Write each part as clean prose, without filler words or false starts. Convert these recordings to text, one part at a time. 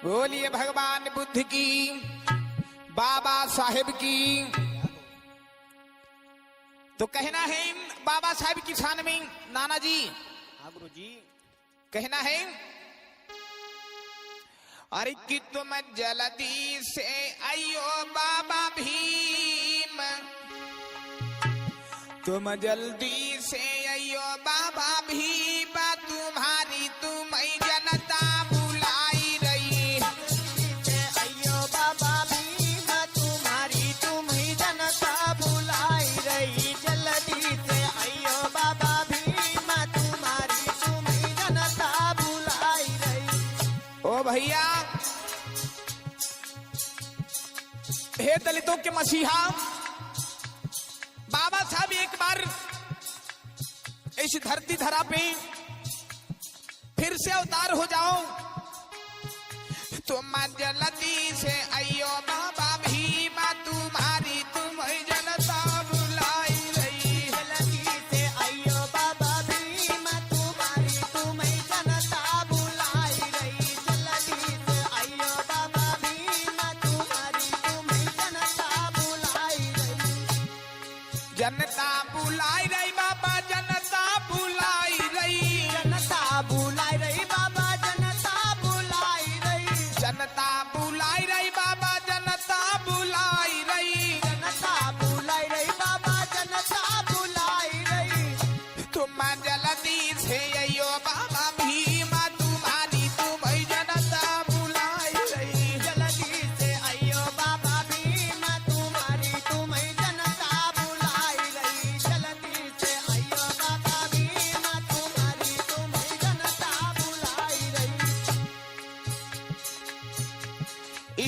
बोलिए भगवान बुद्ध की, बाबा साहेब की। तो कहना है बाबा साहेब की शान में, नाना जी, हाँ गुरु जी, कहना है अरे कि तुम जल्दी से आइयो बाबा भीम, तुम जल्दी से आइयो बाबा भीम, तुम्हारी तुम्हें जनता बुलाई रही। अयो बाबा भीम, तुम्हारी तुम्हें जनता बुलाई रही। जल्दी से अयो बाबा भीम, तुम्हारी तुम्हें जनता बुलाई रही। ओ भैया, हे दलितों के मसीहा, बाबा साहब एक बार इस धरती धरा पे फिर से अवतार हो जाओ। तुम जल्दी से आइयो बाबा भीम, तुम्हारी तुम्हें जनता बुलाई रही। जल्दी से अयो बाबा भीम, तुम्हारी तुम्हें जनता बुलाई रही। जल्दी से अयो बाबा भीम, तुम्हारी तुम्हें जनता बुलाई रही। जनता बुलाई रही बाबा, जनता बुलाई रही। जनता बुलाई रही बाबा, जनता बुलाई रही। जनता बुलाई रही बाबा, जनता बुलाई रही। जनता बुलाई रही बाबा, जनता बुलाई रही। तुम जल्दी से आइयो बाबा भीम, तुम्हारी तुम्हें जनता बुलाई रही। जल्दी से अयो बाबा भीम, तुम्हारी तुम्हें जनता बुलाई रही। जल्दी से अयो बाबा भीम, तुम्हारी तुम्हें जनता बुलाई रही।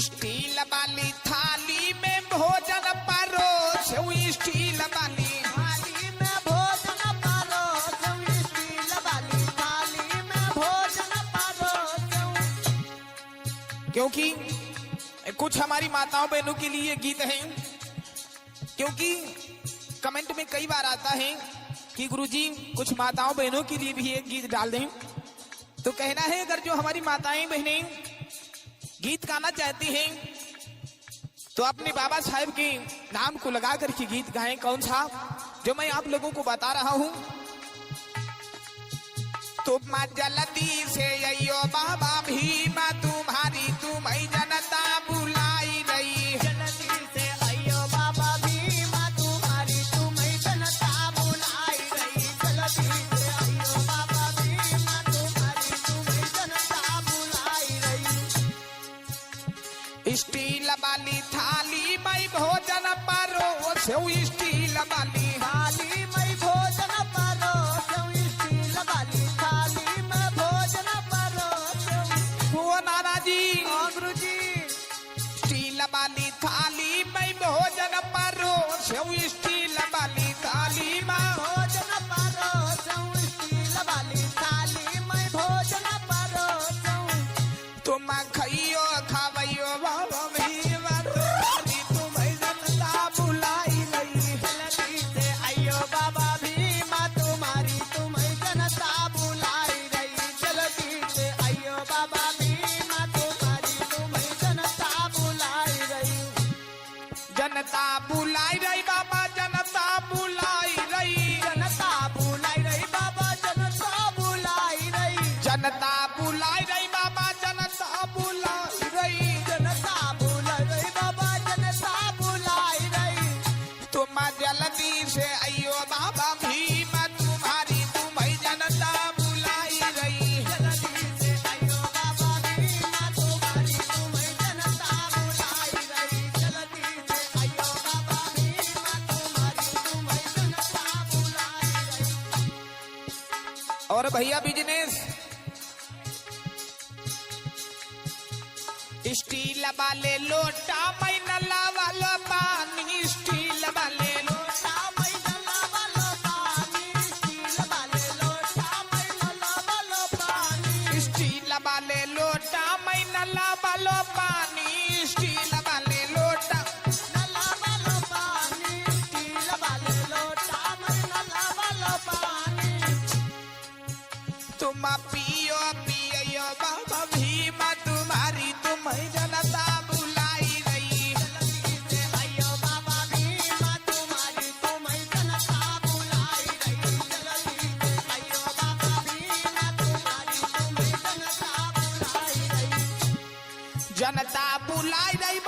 स्टील वाली थाली में भोजन परोसो, स्टील वाली थाली में भोजन परोसो, स्टील वाली थाली में भोजन परोसो। क्योंकि कुछ हमारी माताओं बहनों के लिए गीत है, क्योंकि कमेंट में कई बार आता है कि गुरुजी कुछ माताओं बहनों के लिए भी एक गीत डाल दें। तो कहना है अगर जो हमारी माताएं बहनें गीत गाना चाहती हैं तो अपने बाबा साहेब के नाम को लगा करके गीत गाएं। कौन सा, जो मैं आप लोगों को बता रहा हूं। तुम जल्दी से आइयो बाबा भीम, तुम्हारी तुम्हें जनता बुलाई रही। जल्दी से अयो बाबा भीम, तुम्हारी तुम्हें जनता बुलाई रही। जल्दी से अयो बाबा भीम, तुम्हारी तुम्हें जनता बुलाई रही। स्टील वाली थाली में भोजन परोसो, स्टील वाली थाली में भोजन परोसो, स्टील वाली थाली में भोजन परोसो। वो नाना जी, गुरु जी, स्टील वाली थाली में भोजन परोसो, स्टील वाली थाली में भोजन परोसो, स्टील वाली थाली में भोजन परोसो। तुम खइयो खावैयो बाबा भीम, तुम्हारी तुम्हें जनता बुलाई रही। जल्दी से अयो बाबा भीम, तुम्हारी तुम्हें जनता बुलाई रही। जल्दी से अयो बाबा भीम, तुम्हारी तुम्हें जनता बुलाई रही। जनता बुलाई रही बाबा, जनता बुलाई रही। जनता बुलाई रही बाबा, जनता बुलाई रही। जनता बुलाई रही बाबा, जनता बुलाई रही। जनता बुलाई रही बाबा, जनता बुलाई रही। तुम जल्दी से आइयो बाबा भीम, तुम्हारी तुम्हें जनता बुलाई रही। जल्दी से अयो बाबा भीम, तुम्हारी तुम्हें जनता बुलाई रही। जल्दी से अयो बाबा भीम, तुम्हारी तुम्हें जनता बुलाई रही। और भैया बिजनेस, स्टील वाले लोटा में नला वाला पानी, स्टील वाले लोटा लोटा में नला वाला पानी, स्टील वाले लोटा में नला वाला पानी। स्टील वाले लोटा में नला वाला पानी, स्टील वाले लोटा नला वाला पानी, स्टील वाले लोटा में नला वाला पानी। तुम पियो पियो अयो बाबा भीमा तुम्हारी तुम्हें जनता बुलाई रही जल्दी से आइयो बाबा भीमा तुम्हारी तुम्हें जनता बुलाई रही जल्दी से आइयो बाबा भीमा तुम्हारी तुम्हें जनता बुलाई रही जनता बुलाई रही